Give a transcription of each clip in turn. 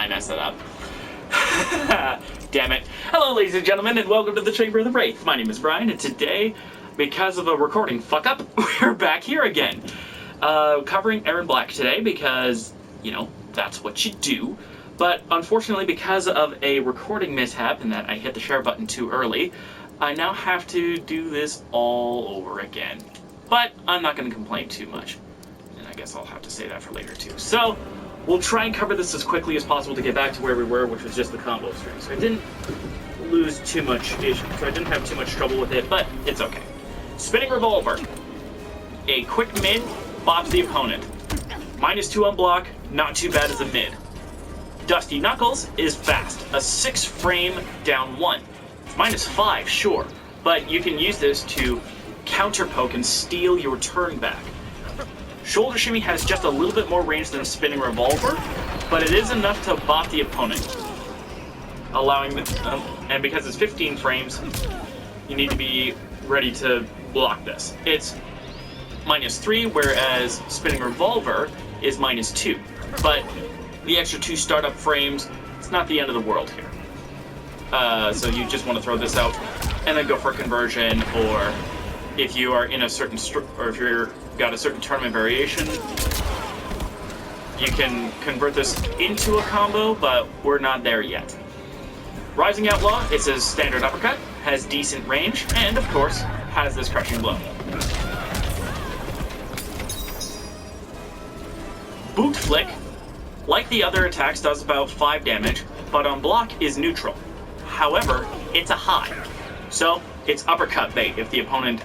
I messed it up. Damn it. Hello, ladies and gentlemen, and welcome to the Chamber of the Wraith. My name is Brian, and today, because of a recording fuck-up, we're back here again. Covering Erron Black today because, you know, that's what you do. But unfortunately, because of a recording mishap and that I hit the share button too early, I now have to do this all over again. But I'm not going to complain too much. And I guess I'll have to say that for later too. So, we'll try and cover this as quickly as possible to get back to where we were, which was just the combo string. So I didn't lose too much issue, so I didn't have too much trouble with it, but it's okay. Spinning Revolver. A quick mid bops the opponent. -2 on block, not too bad as a mid. Dusty Knuckles is fast. A 6-frame down 1. It's -5, sure, but you can use this to counter poke and steal your turn back. Shoulder Shimmy has just a little bit more range than Spinning Revolver, but it is enough to bot the opponent. Allowing the, and because it's 15 frames, you need to be ready to block this. It's -3, whereas Spinning Revolver is -2. But the extra 2 startup frames, it's not the end of the world here. So you just want to throw this out and then go for a conversion, or if you are in a certain, or if you're got a certain tournament variation, you can convert this into a combo, but we're not there yet. Rising Outlaw, it's a standard uppercut, has decent range, and of course, has this crushing blow. Boot Flick, like the other attacks, does about 5 damage, but on block is neutral. However, it's a high, so it's uppercut bait if the opponent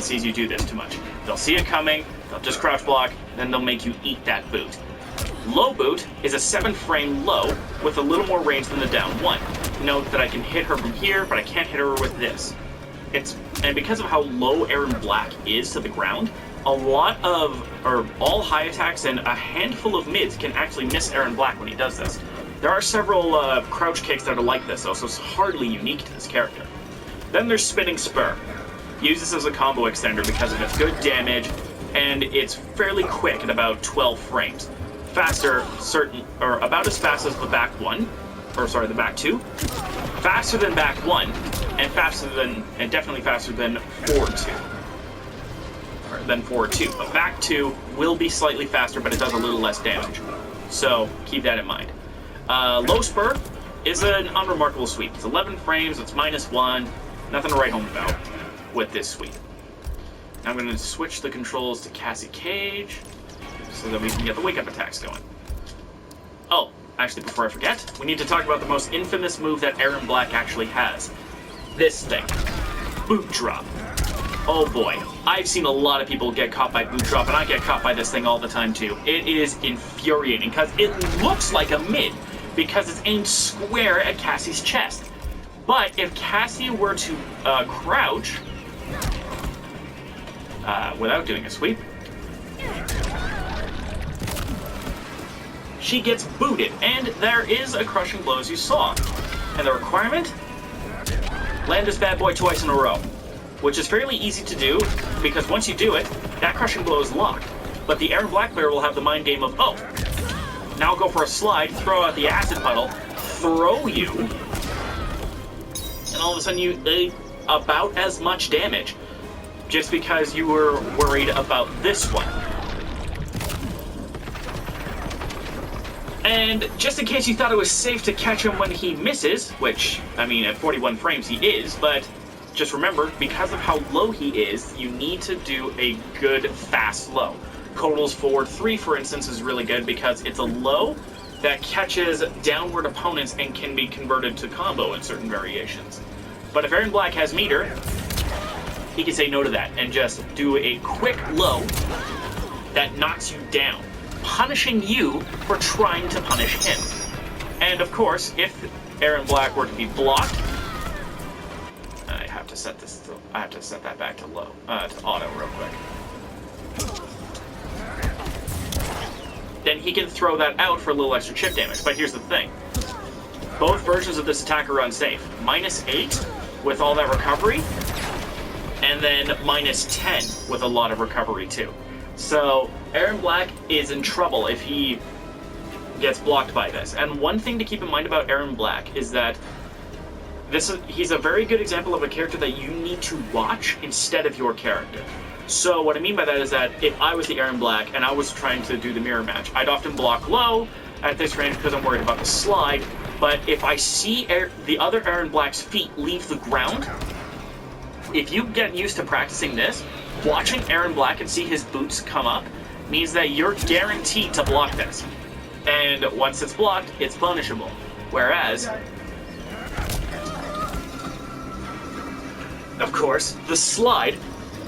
sees you do this too much. They'll see it coming, they'll just crouch block, then they'll make you eat that boot. Low Boot is a 7-frame low with a little more range than the down 1. Note that I can hit her from here, but I can't hit her with this. And because of how low Erron Black is to the ground, all high attacks and a handful of mids can actually miss Erron Black when he does this. There are several crouch kicks that are like this, though, so it's hardly unique to this character. Then there's Spinning Spur. Use this as a combo extender because of its good damage, and it's fairly quick at about 12 frames. Faster, about as fast as the back 1, the back 2. Faster than back 1, and definitely faster than forward 2. Than forward 2. But back 2 will be slightly faster, but it does a little less damage. So keep that in mind. Low Spur is an unremarkable sweep. It's 11 frames, it's -1, nothing to write home about with this sweep. Now I'm going to switch the controls to Cassie Cage so that we can get the wake-up attacks going. Oh, actually before I forget, we need to talk about the most infamous move that Erron Black actually has. This thing. Boot Drop. Oh boy, I've seen a lot of people get caught by Boot Drop, and I get caught by this thing all the time too. It is infuriating, because it looks like a mid, because it's aimed square at Cassie's chest. But if Cassie were to crouch, without doing a sweep, she gets booted, and there is a crushing blow as you saw. And the requirement? Land this bad boy twice in a row. Which is fairly easy to do, because once you do it, that crushing blow is locked. But the Erron Black player will have the mind game of, oh, now go for a slide, throw out the acid puddle, throw you, and all of a sudden you about as much damage, just because you were worried about this one. And just in case you thought it was safe to catch him when he misses, which, I mean, at 41 frames he is, but just remember, because of how low he is, you need to do a good fast low. Kotal's forward 3, for instance, is really good because it's a low that catches downward opponents and can be converted to combo in certain variations. But if Erron Black has meter, he can say no to that and just do a quick low that knocks you down, punishing you for trying to punish him. And of course, if Erron Black were to be blocked, I have to set that back to low, to auto real quick. Then he can throw that out for a little extra chip damage. But here's the thing. Both versions of this attack are unsafe. -8 with all that recovery, and then -10 with a lot of recovery too. So Erron Black is in trouble if he gets blocked by this. And one thing to keep in mind about Erron Black is that he's a very good example of a character that you need to watch instead of your character. So what I mean by that is that if I was the Erron Black and I was trying to do the mirror match, I'd often block low at this range because I'm worried about the slide. But if I see the other Erron Black's feet leave the ground, if you get used to practicing this, watching Erron Black and see his boots come up means that you're guaranteed to block this. And once it's blocked, it's punishable. Whereas, of course, the slide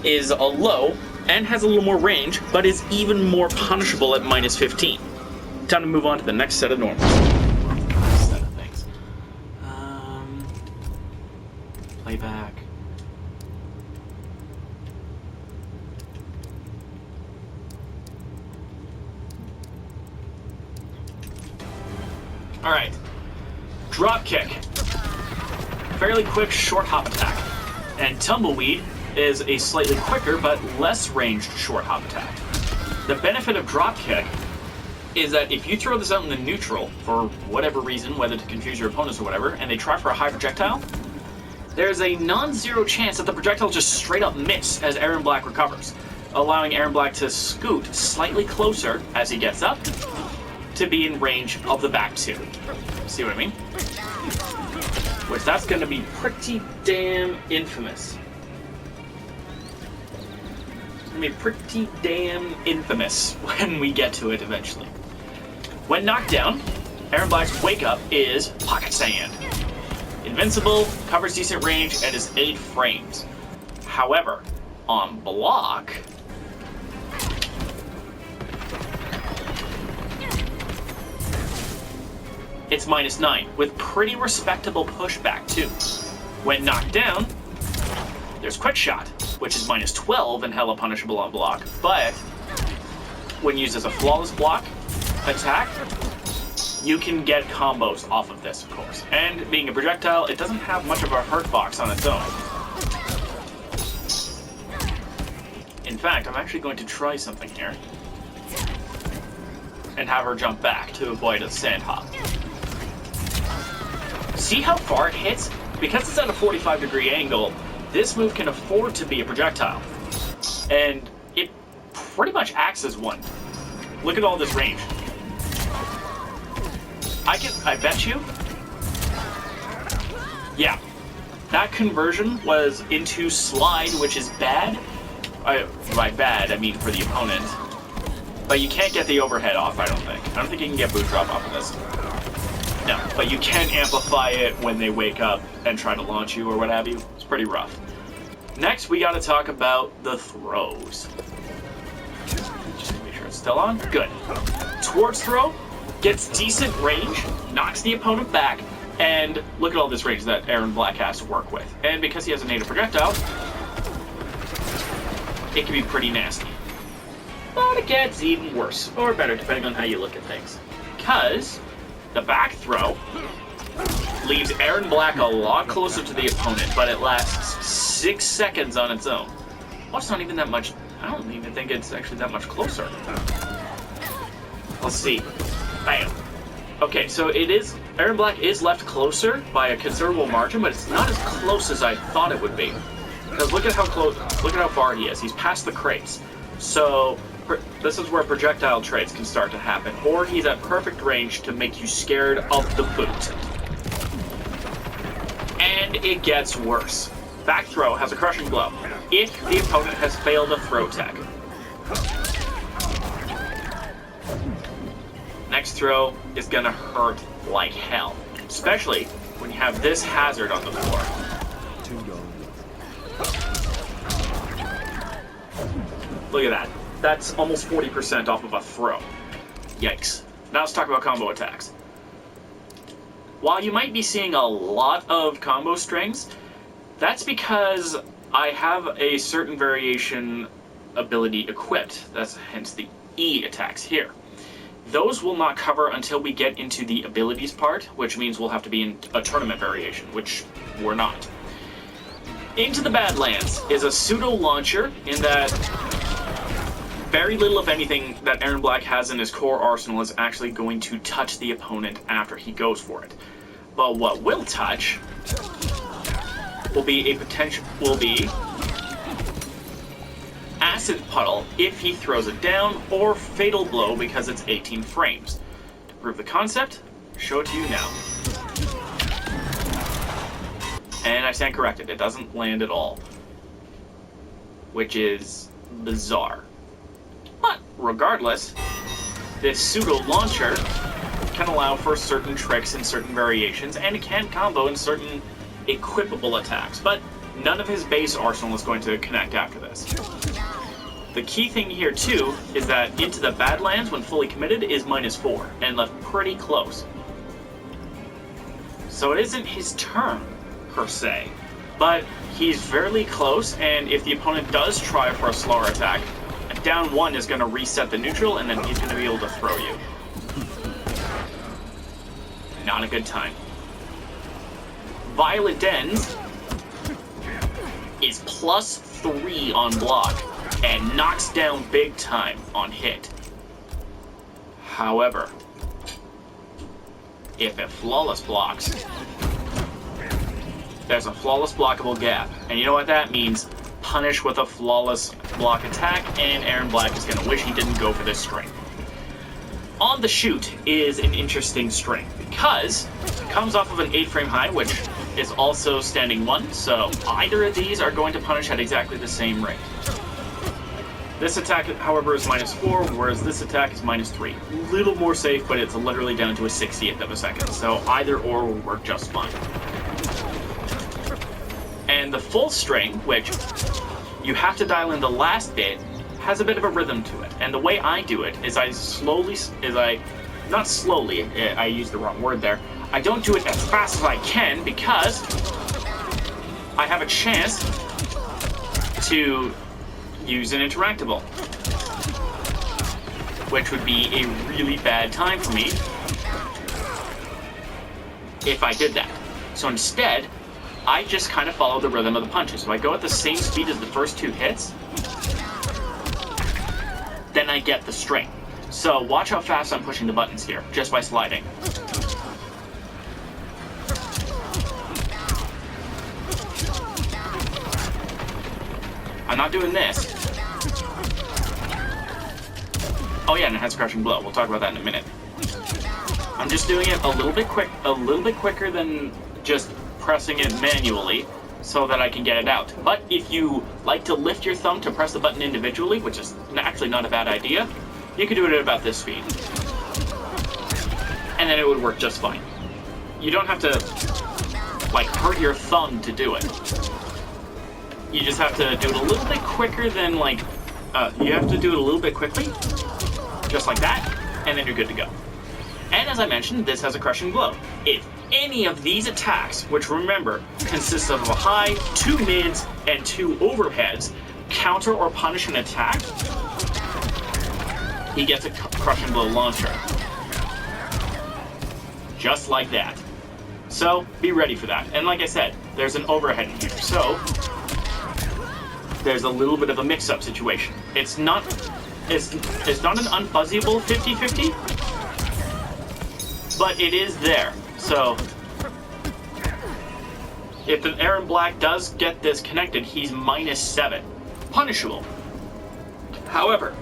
is a low and has a little more range, but is even more punishable at minus 15. Time to move on to the next set of normals. Set of things. Playback. Alright. Drop kick. Fairly quick short hop attack. And tumbleweed is a slightly quicker but less ranged short hop attack. The benefit of drop kick is that if you throw this out in the neutral for whatever reason, whether to confuse your opponents or whatever, and they try for a high projectile, there's a non-zero chance that the projectile just straight up miss as Erron Black recovers, allowing Erron Black to scoot slightly closer as he gets up to be in range of the back two. See what I mean? Which that's going to be pretty damn infamous. It's going to be pretty damn infamous when we get to it eventually. When knocked down, Erron Black's wake up is Pocket Sand. Invincible, covers decent range, and is 8 frames. However, on block, it's minus 9, with pretty respectable pushback too. When knocked down, there's Quick Shot, which is minus 12 and hella punishable on block, but when used as a flawless block attack, you can get combos off of this, of course. And being a projectile, it doesn't have much of a hurt box on its own. In fact, I'm actually going to try something here and have her jump back to avoid a sand hop. See how far it hits? Because it's at a 45-degree angle, this move can afford to be a projectile. And it pretty much acts as one. Look at all this range. I bet you, yeah, that conversion was into slide, which is bad. By bad, I mean for the opponent. But you can't get the overhead off, I don't think. I don't think you can get boot drop off of this. No, but you can amplify it when they wake up and try to launch you or what have you. It's pretty rough. Next, we gotta talk about the throws. Just make sure it's still on. Good. Towards throw, gets decent range, knocks the opponent back, and look at all this range that Erron Black has to work with. And because he has a native projectile, it can be pretty nasty. But it gets even worse, or better, depending on how you look at things. Because the back throw leaves Erron Black a lot closer to the opponent, but it lasts 6 seconds on its own. Well, it's not even that much. I don't even think it's actually that much closer. Let's see. Bam. Okay, so Erron Black is left closer by a considerable margin, but it's not as close as I thought it would be. Because look at how far he is. He's past the crates. So this is where projectile trades can start to happen, or he's at perfect range to make you scared of the boot. And it gets worse. Back throw has a crushing blow if the opponent has failed a throw tech. Next throw is gonna hurt like hell, especially when you have this hazard on the floor. Look at that. That's almost 40% off of a throw. Yikes. Now let's talk about combo attacks. While you might be seeing a lot of combo strings, that's because I have a certain variation ability equipped. That's hence the E attacks here. Those will not cover until we get into the abilities part, which means we'll have to be in a tournament variation, which we're not. Into the Badlands is a pseudo launcher in that very little, if anything, that Erron Black has in his core arsenal is actually going to touch the opponent after he goes for it. But what will touch will be Acid Puddle if he throws it down, or Fatal Blow because it's 18 frames. To prove the concept, show it to you now. And I stand corrected, it doesn't land at all. Which is bizarre. But regardless, this pseudo-launcher can allow for certain tricks and certain variations, and it can combo in certain equipable attacks, but none of his base arsenal is going to connect after this. The key thing here too is that Into the Badlands, when fully committed, is -4 and left pretty close. So it isn't his turn per se, but he's fairly close, and if the opponent does try for a slower attack, a down 1 is going to reset the neutral, and then he's going to be able to throw you. Not a good time. Violet Dens is +3 on block and knocks down big time on hit. However, if it flawless blocks, there's a flawless blockable gap. And you know what that means? Punish with a flawless block attack, and Erron Black is going to wish he didn't go for this string. On the Shoot is an interesting string because it comes off of an 8-frame high, which is also standing 1, so either of these are going to punish at exactly the same rate. This attack, however, is -4, whereas this attack is -3. A little more safe, but it's literally down to a 60th of a second, so either or will work just fine. And the full string, which you have to dial in the last bit, has a bit of a rhythm to it. And the way I do it is I used the wrong word there. I don't do it as fast as I can because I have a chance to use an interactable, which would be a really bad time for me if I did that. So instead, I just kind of follow the rhythm of the punches. So I go at the same speed as the first 2 hits, then I get the string. So watch how fast I'm pushing the buttons here, just by sliding. I'm not doing this. Oh yeah, and it has Crushing Blow. We'll talk about that in a minute. I'm just doing it a little bit quicker than just pressing it manually so that I can get it out. But if you like to lift your thumb to press the button individually, which is actually not a bad idea, you could do it at about this speed. And then it would work just fine. You don't have to, like, hurt your thumb to do it. You just have to do it a little bit quicker than, like, you have to do it a little bit quickly, just like that, and then you're good to go. And as I mentioned, this has a Crushing Blow. If any of these attacks, which remember, consists of a high, 2 mids, and 2 overheads, counter or punish an attack, he gets a Crushing Blow launcher. Just like that. So, be ready for that. And like I said, there's an overhead in here, so there's a little bit of a mix-up situation. It's not an unfuzzyable 50-50, but it is there. So if the Erron Black does get this connected, he's -7. Punishable. However,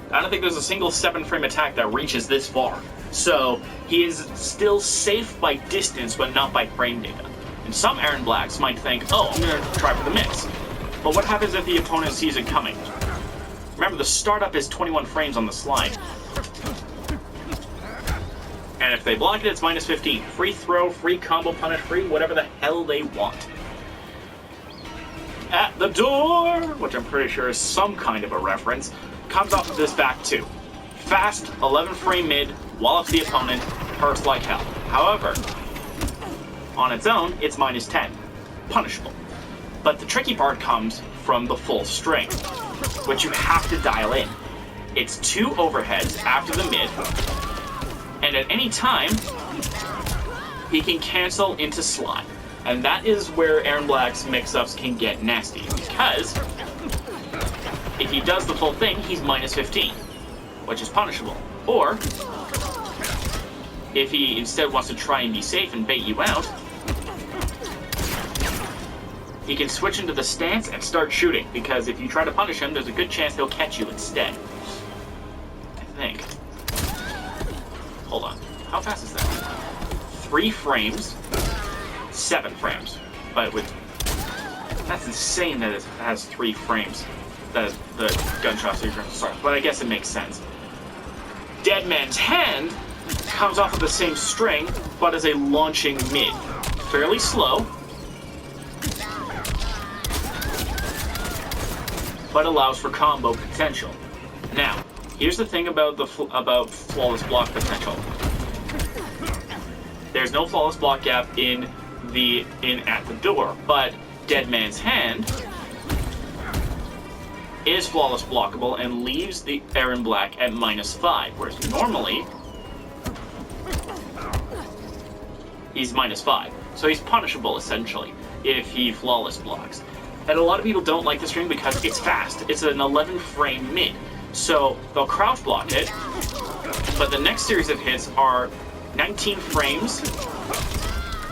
I don't think there's a single 7-frame attack that reaches this far. So he is still safe by distance, but not by frame data. And some Erron Blacks might think, oh, I'm going to try for the mix. But what happens if the opponent sees it coming? Remember, the startup is 21 frames on the slide. And if they block it, it's -15. Free throw, free combo punish, free whatever the hell they want. At the Door, which I'm pretty sure is some kind of a reference, comes off of this back too. Fast, 11-frame mid, wallops the opponent, hurts like hell. However, on its own, it's -10. Punishable. But the tricky part comes from the full string, which you have to dial in. It's 2 overheads after the mid, and at any time, he can cancel into slide. And that is where Erron Black's mix-ups can get nasty, because if he does the full thing, he's minus 15, which is punishable. Or, if he instead wants to try and be safe and bait you out, he can switch into the stance and start shooting, because if you try to punish him, there's a good chance he'll catch you instead. I think. Hold on. How fast is that? 3 frames, 7 frames. But with... That's insane that it has 3 frames. The gunshots are going to start. But I guess it makes sense. Dead Man's Hand comes off of the same string, but as a launching mid. Fairly slow, but allows for combo potential. Now, here's the thing about flawless block potential. There's no flawless block gap in at the door, but Dead Man's Hand is flawless blockable and leaves the Erron Black at -5, whereas normally he's -5. So he's punishable essentially if he flawless blocks. And a lot of people don't like the string because it's fast. It's an 11 frame mid. So they'll crouch block it, but the next series of hits are 19 frames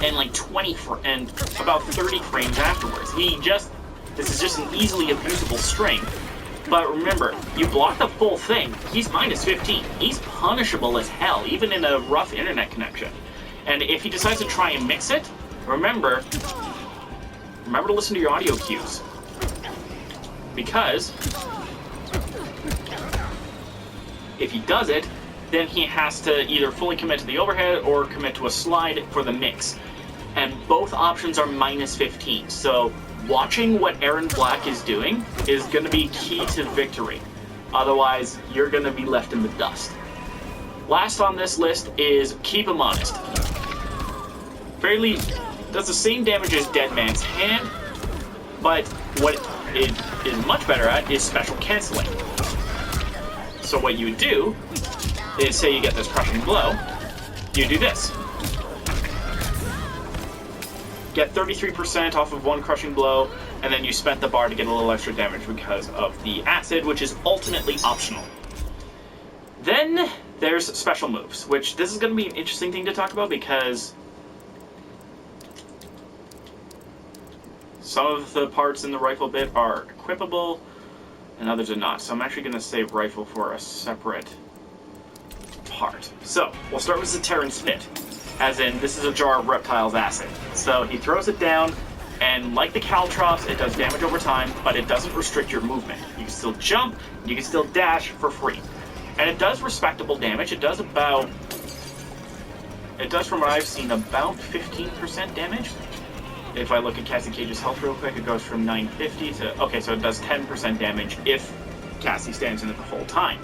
and like 20 and about 30 frames afterwards. This is just an easily abusable string. But remember, you block the full thing, he's -15. He's punishable as hell, even in a rough internet connection. And if he decides to try and mix it, remember to listen to your audio cues. Because if he does it, then he has to either fully commit to the overhead or commit to a slide for the mix. And both options are -15. So watching what Erron Black is doing is going to be key to victory. Otherwise, you're going to be left in the dust. Last on this list is Keep Him Honest. Fairly does the same damage as Dead Man's Hand, but what it is much better at is special canceling. So what you would do is, say you get this crushing blow, you do this. Get 33% off of 1 crushing blow, and then you spent the bar to get a little extra damage because of the acid, which is ultimately optional. Then there's special moves, which this is going to be an interesting thing to talk about because some of the parts in the rifle bit are equipable, and others are not. So I'm actually going to save rifle for a separate part. So we'll start with Zaterran's Fit, as in this is a jar of Reptile's acid. So he throws it down, and like the Caltrops, it does damage over time, but it doesn't restrict your movement. You can still jump, you can still dash for free. And it does respectable damage. It does from what I've seen, about 15% damage. If I look at Cassie Cage's health real quick, it goes from 950 to... Okay, so it does 10% damage if Cassie stands in it the whole time.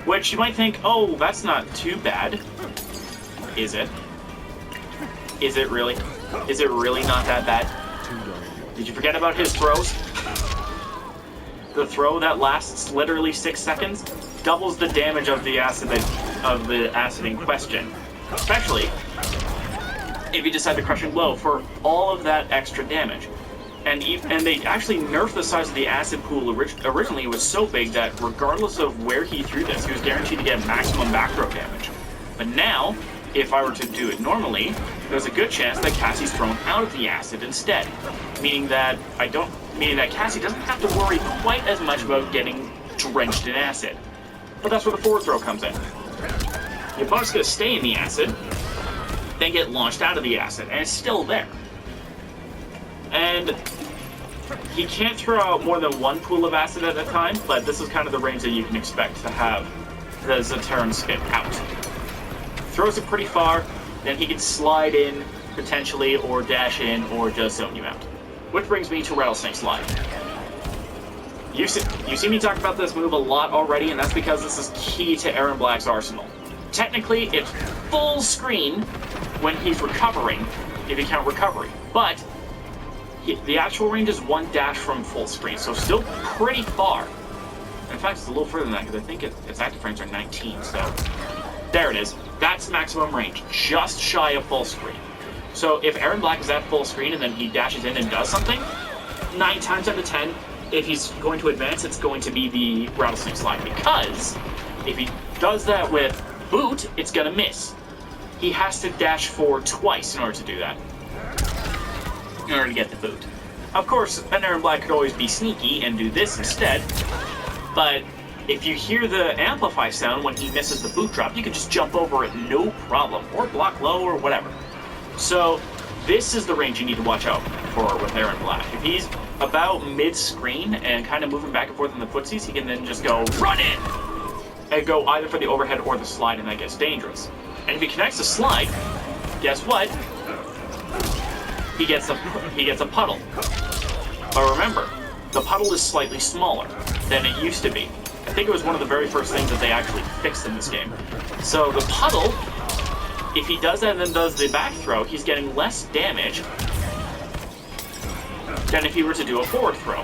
Which you might think, oh, that's not too bad. Is it? Is it really? Is it really not that bad? Did you forget about his throws? The throw that lasts literally 6 seconds doubles the damage of the acid in question. Especially if you decide to crushing blow for all of that extra damage. And they actually nerfed the size of the acid pool. Originally, it was so big that regardless of where he threw this, he was guaranteed to get maximum back throw damage. But now, if I were to do it normally, there's a good chance that Cassie's thrown out of the acid instead. Meaning that Cassie doesn't have to worry quite as much about getting drenched in acid. But that's where the forward throw comes in. Your opponent's going to stay in the acid, then get launched out of the acid, and it's still there. And he can't throw out more than 1 pool of acid at a time, but this is kind of the range that you can expect to have the Zaterran spit out. Throws it pretty far, then he can slide in, potentially, or dash in, or just zone you out. Which brings me to Rattlesnake Slide. You've seen me talk about this move a lot already, and that's because this is key to Erron Black's arsenal. Technically, it's full screen when he's recovering, if you count recovery, but the actual range is 1 dash from full screen, so still pretty far. In fact, it's a little further than that, because I think its active frames are 19, so... There it is. That's maximum range, just shy of full screen. So if Erron Black is at full screen and then he dashes in and does something, 9 times out of 10, if he's going to advance, it's going to be the rattlesnake slide, because if he does that with boot, it's going to miss. He has to dash forward twice in order to do that, in order to get the boot. Of course, an Erron Black could always be sneaky and do this instead, but if you hear the amplify sound when he misses the boot drop, you can just jump over it no problem, or block low or whatever. So this is the range you need to watch out for with Erron Black. If he's about mid-screen and kind of moving back and forth in the footsies, he can then just go run in and go either for the overhead or the slide, and that gets dangerous. And if he connects the slide, guess what? He gets a puddle. But remember, the puddle is slightly smaller than it used to be. I think it was one of the very first things that they actually fixed in this game. So the puddle, if he does that and then does the back throw, he's getting less damage than if he were to do a forward throw.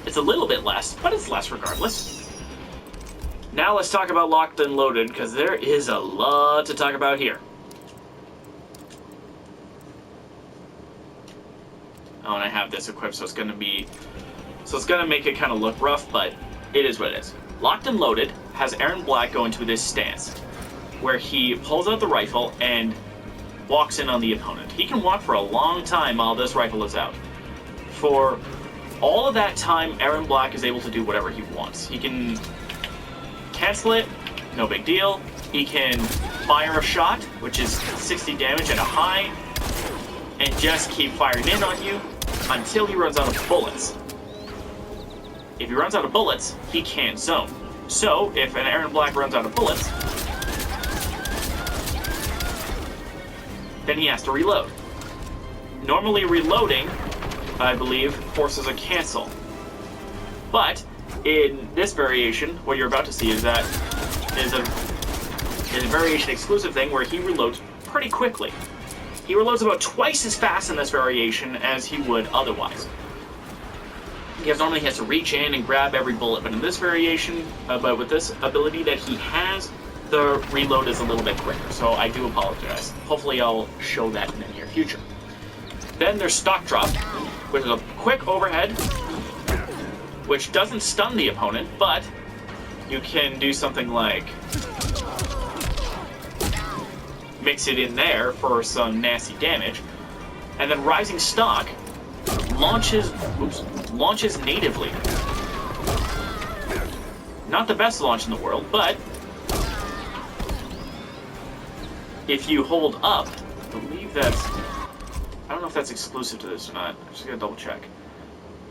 It's a little bit less, but it's less regardless. Now let's talk about Locked and Loaded, because there is a lot to talk about here. Oh, and I have this equipped, so it's going to make it kind of look rough, but it is what it is. Locked and Loaded has Erron Black go into this stance, where he pulls out the rifle and walks in on the opponent. He can walk for a long time while this rifle is out. For all of that time, Erron Black is able to do whatever he wants. He can cancel it, no big deal. He can fire a shot, which is 60 damage at a high, and just keep firing in on you until he runs out of bullets. If he runs out of bullets, he can't zone. So, if an Erron Black runs out of bullets, then he has to reload. Normally reloading, I believe, forces a cancel. But in this variation, what you're about to see is a variation exclusive thing where he reloads pretty quickly. He reloads about twice as fast in this variation as he would otherwise. Because normally he has to reach in and grab every bullet, but in this variation, but with this ability that he has, the reload is a little bit quicker, so I do apologize. Hopefully I'll show that in the near future. Then there's Stock Drop, which is a quick overhead, which doesn't stun the opponent, but you can do something like mix it in there for some nasty damage. And then Rising Stock launches natively. Not the best launch in the world, but if you hold up, I believe that's, I don't know if that's exclusive to this or not. I'm just gonna double check.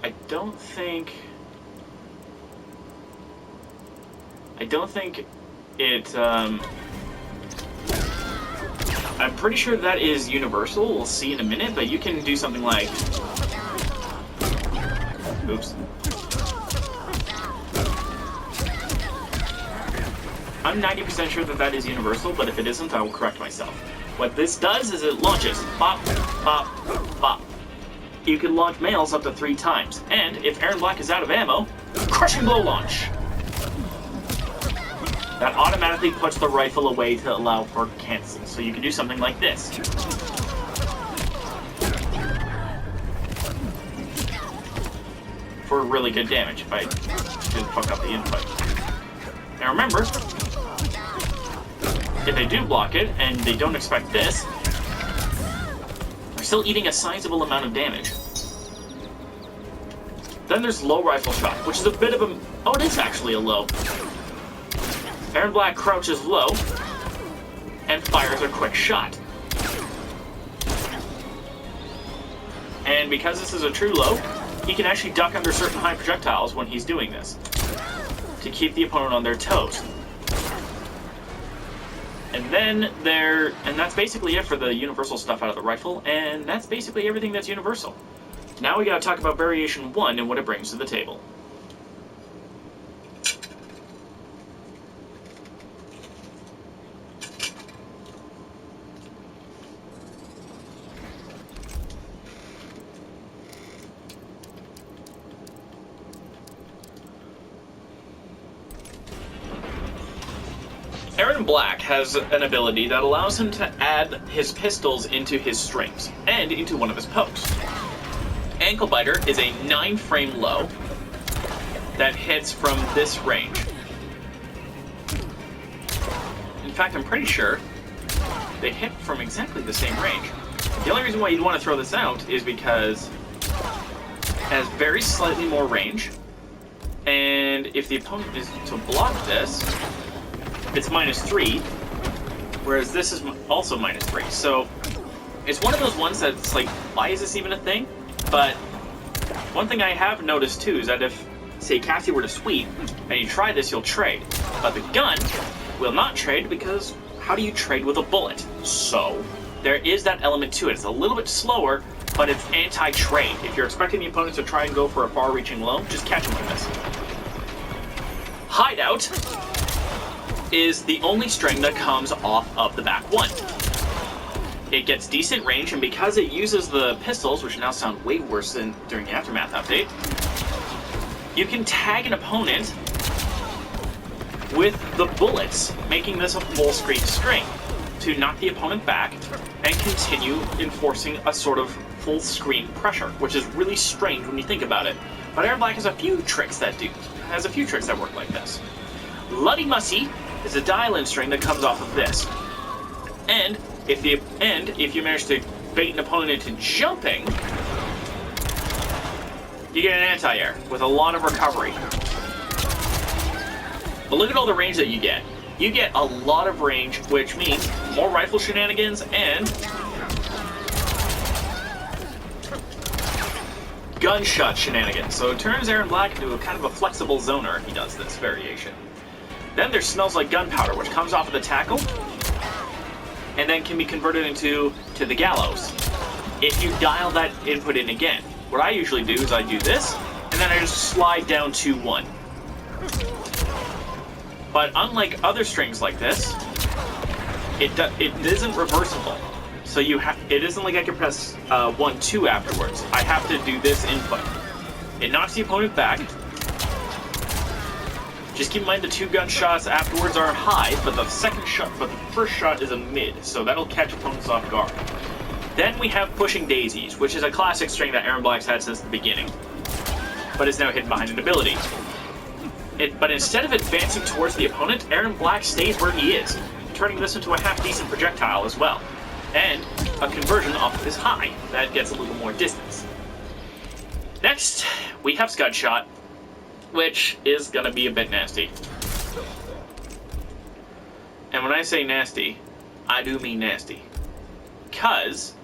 I don't think it, I'm pretty sure that is universal. We'll see in a minute, but you can do something like, oops. I'm 90% sure that that is universal, but if it isn't, I will correct myself. What this does is it launches, bop, bop, bop. You can launch males up to 3 times, and if Erron Black is out of ammo, Crushing Blow launch. That automatically puts the rifle away to allow for cancel, so you can do something like this. For really good damage, if I didn't fuck up the input. Now remember, if they do block it, and they don't expect this, they're still eating a sizable amount of damage. Then there's Low Rifle Shot, which is a bit of a... Oh, it is actually a low. Erron Black crouches low and fires a quick shot. And because this is a true low, he can actually duck under certain high projectiles when he's doing this to keep the opponent on their toes. And then and that's basically it for the universal stuff out of the rifle, and that's basically everything that's universal. Now we gotta talk about Variation 1 and what it brings to the table. Erron Black has an ability that allows him to add his pistols into his strings, and into one of his pokes. Ankle Biter is a 9-frame low that hits from this range. In fact, I'm pretty sure they hit from exactly the same range. The only reason why you'd want to throw this out is because it has very slightly more range, and if the opponent is to block this, it's -3, whereas this is also -3. So it's one of those ones that's like, why is this even a thing? But one thing I have noticed too is that if, say, Cassie were to sweep and you try this, you'll trade. But the gun will not trade because how do you trade with a bullet? So there is that element to it. It's a little bit slower, but it's anti-trade. If you're expecting the opponent to try and go for a far-reaching low, just catch him with this. Hideout is the only string that comes off of the back one. It gets decent range, and because it uses the pistols, which now sound way worse than during the Aftermath update, you can tag an opponent with the bullets, making this a full-screen string to knock the opponent back and continue enforcing a sort of full-screen pressure, which is really strange when you think about it. But Erron Black has a few tricks that work like this. Bloody Mussy is a dial-in string that comes off of this, and if you manage to bait an opponent into jumping, you get an anti-air with a lot of recovery. But look at all the range that you get. You get a lot of range, which means more rifle shenanigans and gunshot shenanigans. So it turns Erron Black into a kind of a flexible zoner if he does this variation. Then there Smells Like Gunpowder, which comes off of the tackle and then can be converted into the gallows if you dial that input in again. What I usually do is I do this, and then I just slide down 2-1. But unlike other strings like this, it isn't reversible. So it isn't like I can press 1-2 afterwards. I have to do this input. It knocks the opponent back. Just keep in mind the 2 gunshots afterwards are high, but the first shot is a mid, so that'll catch opponents off guard. Then we have Pushing Daisies, which is a classic string that Erron Black's had since the beginning, but is now hidden behind an ability. But instead of advancing towards the opponent, Erron Black stays where he is, turning this into a half-decent projectile as well, and a conversion off of his high that gets a little more distance. Next, we have Scud Shot, which is gonna be a bit nasty. And when I say nasty, I do mean nasty. Because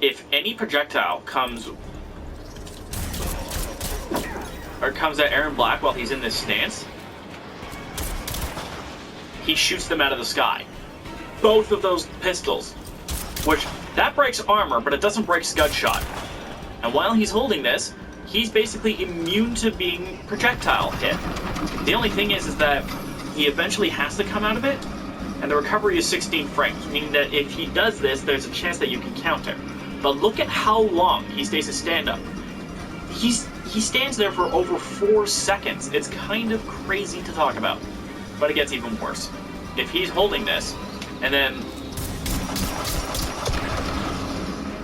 if any projectile comes at Erron Black while he's in this stance, he shoots them out of the sky. Both of those pistols, which that breaks armor, but it doesn't break Scud Shot. And while he's holding this, he's basically immune to being projectile hit. The only thing is that he eventually has to come out of it, and the recovery is 16 frames, meaning that if he does this, there's a chance that you can counter. But look at how long he stays to stand up. He stands there for over 4 seconds. It's kind of crazy to talk about, but it gets even worse. If he's holding this, and then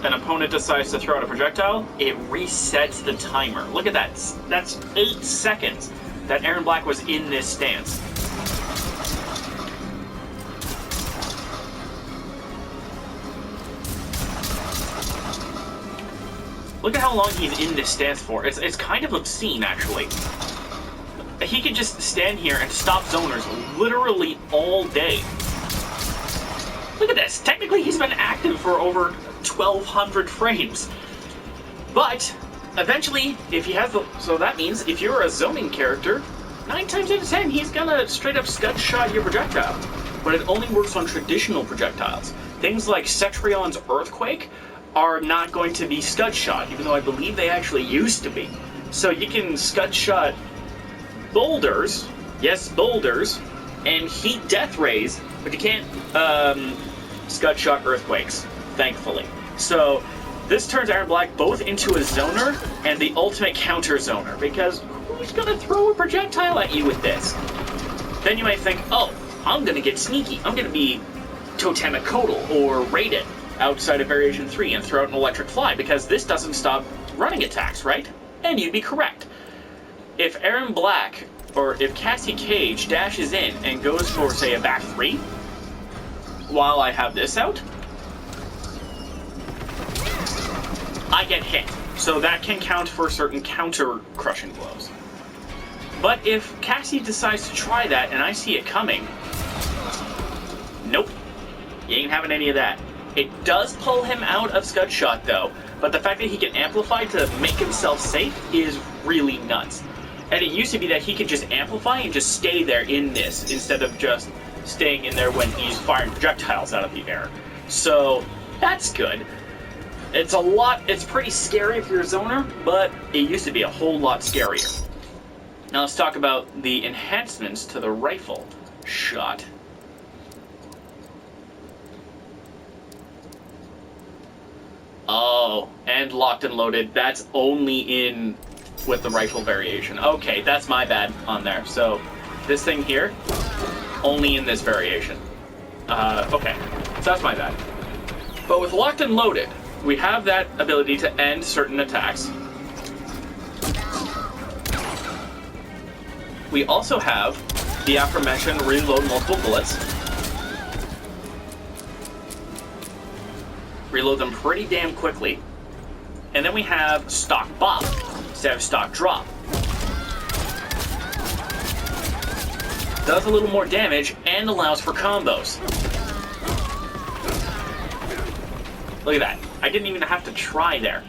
an opponent decides to throw out a projectile, it resets the timer. Look at that. That's 8 seconds that Erron Black was in this stance. Look at how long he's in this stance for. It's kind of obscene, actually. He could just stand here and stop zoners literally all day. Look at this. Technically, he's been active for over 1,200 frames. But eventually, if he has the... So that means if you're a zoning character, 9 times out of 10, he's gonna straight up Scud Shot your projectile. But it only works on traditional projectiles. Things like Cetrion's Earthquake are not going to be Scud Shot, even though I believe they actually used to be. So you can Scud Shot boulders, yes, boulders, and heat death rays, but you can't Scud Shot earthquakes, thankfully. So this turns Erron Black both into a zoner and the ultimate counter zoner, because who's gonna throw a projectile at you with this? Then you might think, oh, I'm gonna get sneaky. I'm gonna be Totemicodal or Raiden outside of Variation 3 and throw out an electric fly, because this doesn't stop running attacks, right? And you'd be correct. If Erron Black, or if Cassie Cage dashes in and goes for, say, a back 3, while I have this out, I get hit. So that can count for certain counter crushing blows. But if Cassie decides to try that and I see it coming, nope. You ain't having any of that. It does pull him out of Scud Shot though, but the fact that he can amplify to make himself safe is really nuts. And it used to be that he could just amplify and just stay there in this, instead of just staying in there when he's firing projectiles out of the air. So, that's good. It's pretty scary if you're a zoner, but it used to be a whole lot scarier. Now let's talk about the enhancements to the rifle shot. Oh, and locked and loaded. That's only in with the rifle variation. Okay, that's my bad on there. So this thing here, only in this variation. Okay, so that's my bad. But with locked and loaded, we have that ability to end certain attacks. We also have the aforementioned reload multiple bullets. Reload them pretty damn quickly. And then we have stock bop instead of stock drop. Does a little more damage and allows for combos. Look at that. I didn't even have to try there.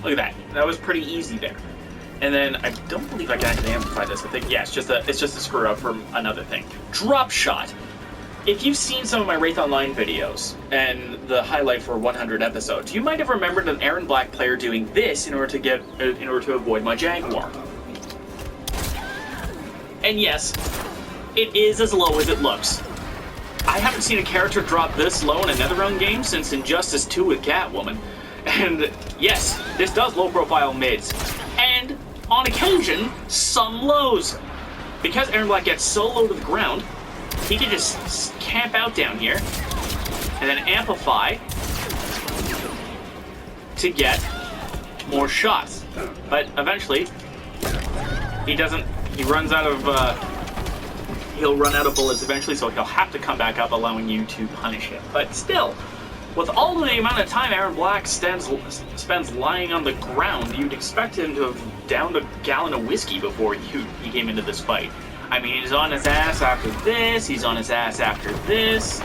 Look at that. That was pretty easy there. And then I don't believe I can actually amplify this. I think, yeah, it's just a screw up from another thing. Drop shot. If you've seen some of my Wraith Online videos and the highlight for 100 episodes, you might have remembered an Erron Black player doing this in order to avoid my Jaguar. And yes, it is as low as it looks. I haven't seen a character drop this low in a NetherRealm game since Injustice 2 with Catwoman. And yes, this does low-profile mids, and on occasion, some lows. Because Erron Black gets so low to the ground, he can just camp out down here, and then amplify to get more shots. But eventually, he runs out of, he'll run out of bullets eventually, so he'll have to come back up, allowing you to punish him. But still, with all the amount of time Erron Black spends lying on the ground, you'd expect him to have downed a gallon of whiskey before he came into this fight. I mean, he's on his ass after this, he's on his ass after this,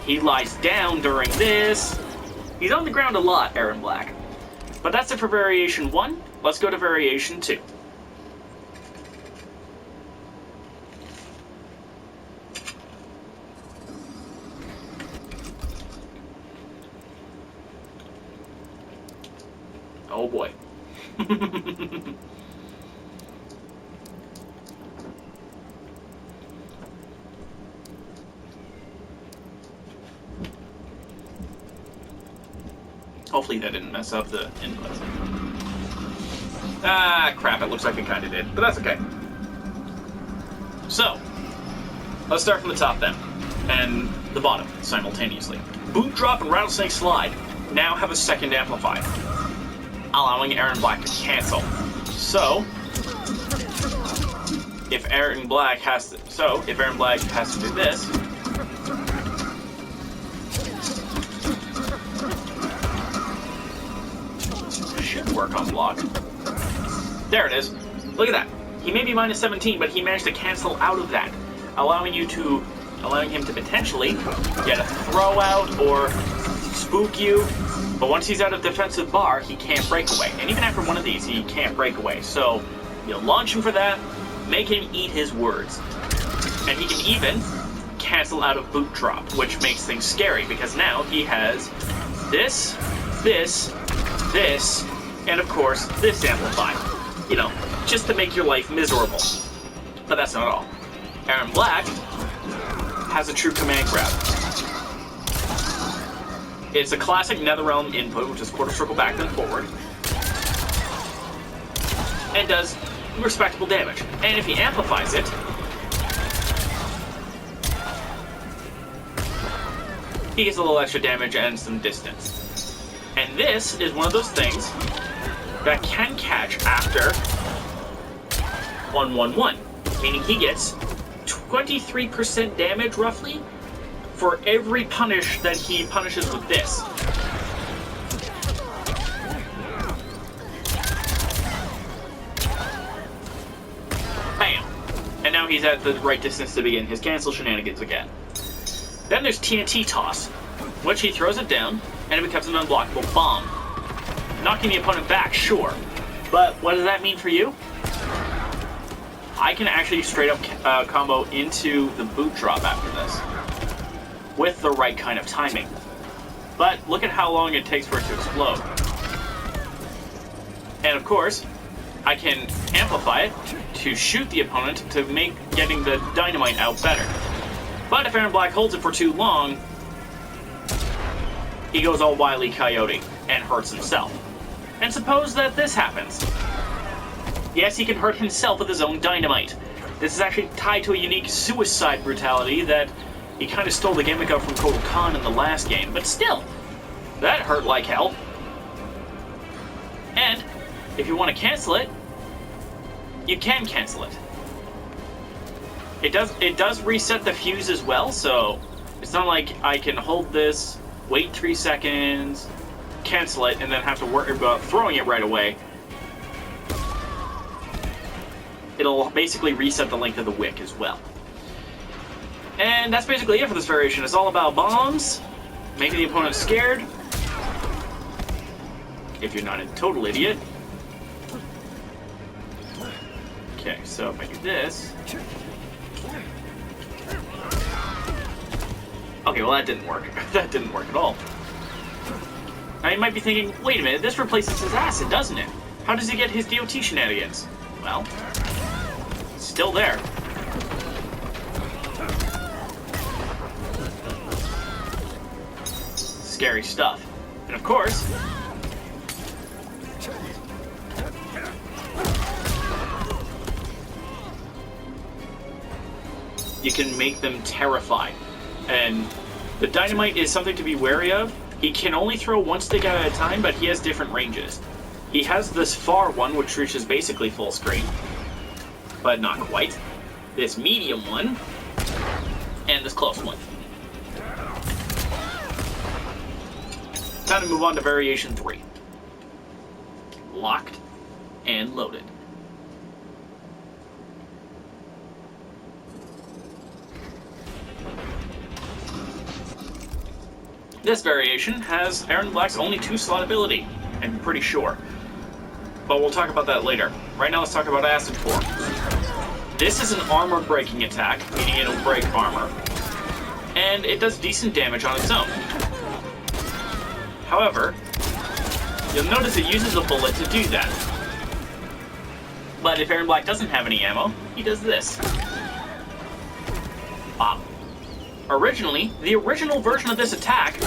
he lies down during this. He's on the ground a lot, Erron Black. But that's it for Variation 1. Let's go to Variation 2. Oh boy. Hopefully that didn't mess up the inputs. Ah, crap, it looks like it kind of did, but that's okay. So, let's start from the top then, and the bottom simultaneously. Boot drop and rattlesnake slide now have a second amplifier, allowing Erron Black to cancel. So, if Erron Black has to do this, should work on block. There it is. Look at that. He may be minus 17, but he managed to cancel out of that, allowing him to potentially get a throw out or spook you. But once he's out of defensive bar, he can't break away. And even after one of these, he can't break away. So you'll launch him for that, make him eat his words. And he can even cancel out of boot drop, which makes things scary, because now he has this, and of course, this amplify. You know, just to make your life miserable. But that's not all. Erron Black has a true command grab. It's a classic NetherRealm input, which is quarter circle back then forward. and does respectable damage. And if he amplifies it, he gets a little extra damage and some distance. And this is one of those things that can catch after 1-1-1, meaning he gets 23% damage roughly for every punish that he punishes with this. Bam! And now he's at the right distance to begin his cancel shenanigans again. Then there's TNT Toss, which he throws it down, and it becomes an unblockable bomb. Knocking the opponent back, sure. But what does that mean for you? I can actually straight up combo into the boot drop after this, with the right kind of timing. But look at how long it takes for it to explode. And of course, I can amplify it to shoot the opponent to make getting the dynamite out better. But if Erron Black holds it for too long, he goes all Wile E. Coyote and hurts himself. And suppose that this happens. Yes, he can hurt himself with his own dynamite. This is actually tied to a unique suicide brutality that he kind of stole the gimmick of from Kotal Khan in the last game, but still, that hurt like hell. And if you want to cancel it, you can cancel it. It does reset the fuse as well, so it's not like I can hold this, wait 3 seconds, cancel it, and then have to worry about throwing it right away. It'll basically reset the length of the wick as well. And that's basically it for this variation. It's all about bombs, making the opponent scared, if you're not a total idiot. Okay, so if I do this... Okay, well that didn't work. That didn't work at all. Now you might be thinking, wait a minute, this replaces his acid, doesn't it? How does he get his DOT shenanigans? Well, it's still there. Scary stuff. And of course, you can make them terrified. And the dynamite is something to be wary of. He can only throw one stick at a time, but he has different ranges. He has this far one, which reaches basically full screen, but not quite. This medium one, and this close one. Time to move on to variation 3. Locked and loaded. This variation has Erron Black's only 2-slot ability, I'm pretty sure. But we'll talk about that later. Right now let's talk about Acid Pour. This is an armor-breaking attack, meaning it'll break armor. And it does decent damage on its own. However, you'll notice it uses a bullet to do that. But if Erron Black doesn't have any ammo, he does this. Pop. Originally, the original version of this attack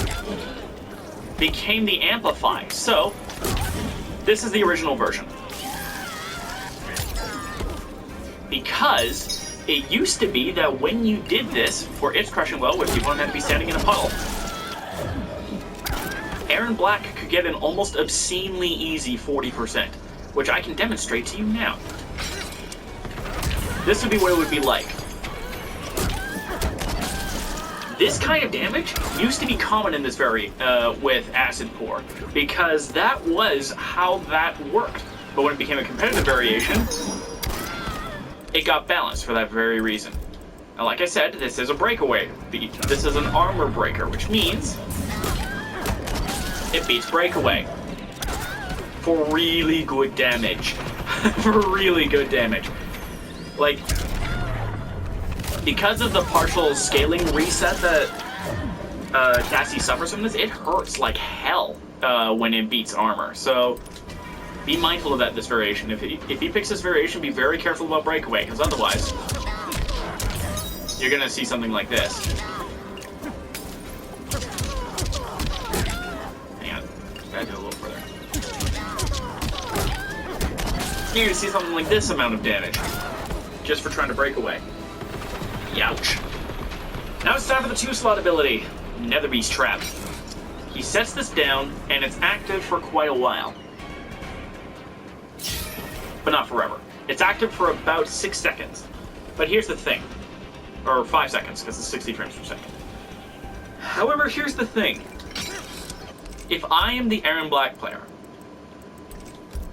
became the Amplify, so this is the original version. Because it used to be that when you did this for its crushing blow, which you won't have to be standing in a puddle, Erron Black could get an almost obscenely easy 40%, which I can demonstrate to you now. This would be what it would be like. This kind of damage used to be common in this with Acid Pour, because that was how that worked. But when it became a competitive variation, it got balanced for that very reason. Now, like I said, this is a breakaway. This is an armor breaker, which means it beats breakaway for really good damage. For really good damage. Like, because of the partial scaling reset that Cassie suffers from this, it hurts like hell when it beats armor. So be mindful of that this variation. If he picks this variation, be very careful about breakaway, because otherwise you're gonna see something like this. Hang on, gotta do it a little further. you're gonna see something like this amount of damage. Just for trying to break away. Youch. Now it's time for the 2-slot ability, Nether Beast Trap. He sets this down, and it's active for quite a while. But not forever. It's active for about 6 seconds. But here's the thing. Or 5 seconds, because it's 60 frames per second. However, here's the thing. If I am the Erron Black player,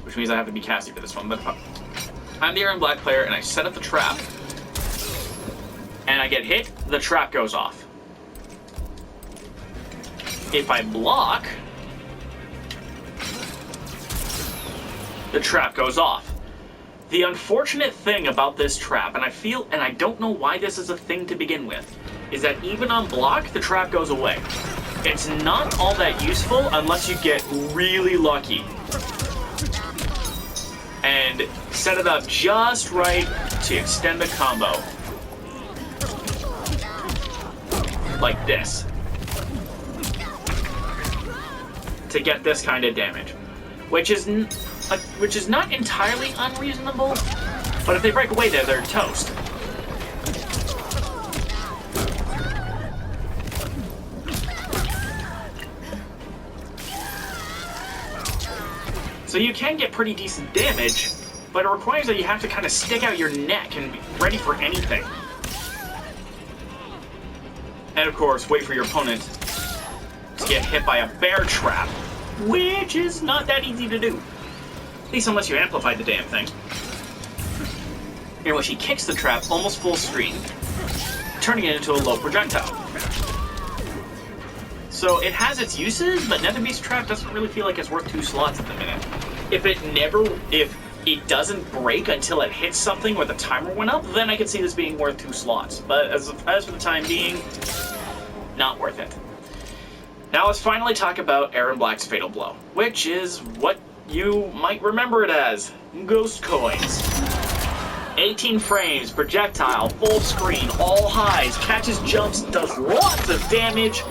which means I have to be casty for this one, but I'm the Erron Black player and I set up the trap, and I get hit, the trap goes off. If I block, the trap goes off. The unfortunate thing about this trap, and I don't know why this is a thing to begin with, is that even on block, the trap goes away. It's not all that useful unless you get really lucky and set it up just right to extend the combo. Like this. To get this kind of damage. Which is not entirely unreasonable, but if they break away there, they're toast. So you can get pretty decent damage, but it requires that you have to kind of stick out your neck and be ready for anything. And of course, wait for your opponent to get hit by a bear trap, which is not that easy to do. At least unless you amplify the damn thing. In which he kicks the trap almost full screen, turning it into a low projectile. So it has its uses, but Nether Beast Trap doesn't really feel like it's worth 2 slots at the minute. If it doesn't break until it hits something where the timer went up, then I could see this being worth 2 slots. But as for the time being, not worth it. Now let's finally talk about Erron Black's Fatal Blow, which is what you might remember it as, Ghost Coins. 18 frames, projectile, full screen, all highs, catches jumps, does lots of damage,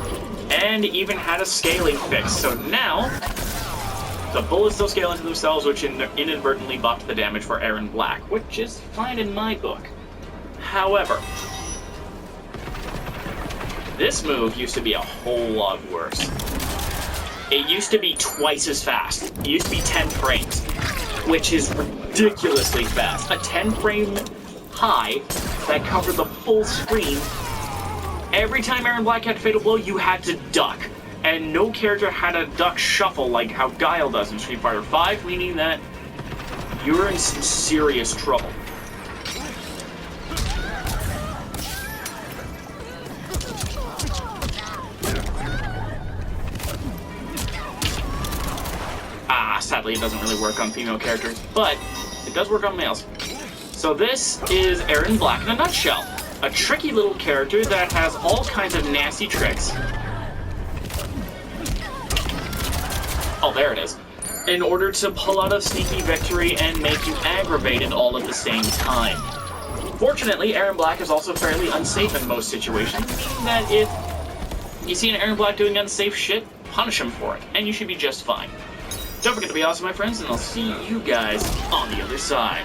and even had a scaling fix. So now, the bullets still scale into themselves, which inadvertently buffed the damage for Erron Black, which is fine in my book. However, this move used to be a whole lot worse. It used to be twice as fast. It used to be 10 frames, which is ridiculously fast. A 10 frame high that covered the full screen. Every time Erron Black had Fatal Blow, you had to duck. And no character had a duck shuffle like how Guile does in Street Fighter V, meaning that you're in some serious trouble. Sadly, it doesn't really work on female characters, but it does work on males. So this is Erron Black in a nutshell. A tricky little character that has all kinds of nasty tricks. Oh, there it is. In order to pull out a sneaky victory and make you aggravated all at the same time. Fortunately, Erron Black is also fairly unsafe in most situations, meaning that if you see an Erron Black doing unsafe shit, punish him for it, and you should be just fine. Don't forget to be awesome, my friends, and I'll see you guys on the other side.